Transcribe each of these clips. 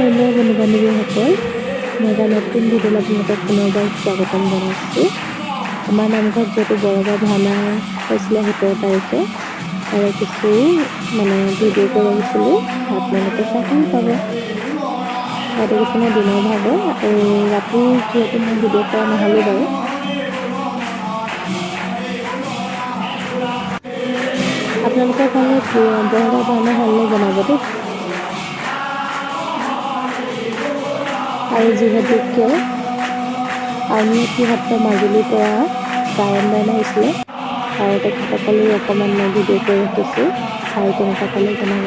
Hello बন্ধु-बान्धৱীসকল মই এটা নতুন ভিডিঅ'ত আপোনালোকক পুনৰবাৰ স্বাগতম জনাইছোঁ। আমাৰ নামঘৰত যিহেতু বৰসবাহ ভাওনা হৈছিলে 17 তাৰিখে তাৰে কিছু ভিডিঅ' কৰি আহিছিলোঁ, আপোনালোকে চাই পাব। ইয়াতে কিছুমান দিনৰ ভাগৰ আৰু ৰাতি যিহেতু মই ভিডিঅ' কৰা নহ'লে বাৰু আপোনালোকৰ ফালে বৰসবাহ ভাওনা হ'লনে জনাব দেই। আৰু যিহেতুকে আউনীআটী সত্ৰ মাজুলীৰ পৰা গায়ন বায়ন আহিছিলে আৰু তেখেতসকলো অকণমান মই ভিডিঅ' কৰি ৰাখিছোঁ, চাই কেনেকুৱা পালে জনাব।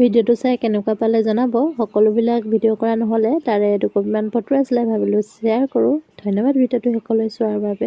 ভিডিঅ'টো চাই কেনেকুৱা পালে জনাব। সকলোবিলাক ভিডিঅ' কৰা নহ'লে তাৰে দুকপিমান ফটো আছিলে, ভাবিলোঁ শ্বেয়াৰ কৰোঁ। ধন্যবাদ ভিডিঅ'টো সকলোৱে চোৱাৰ বাবে।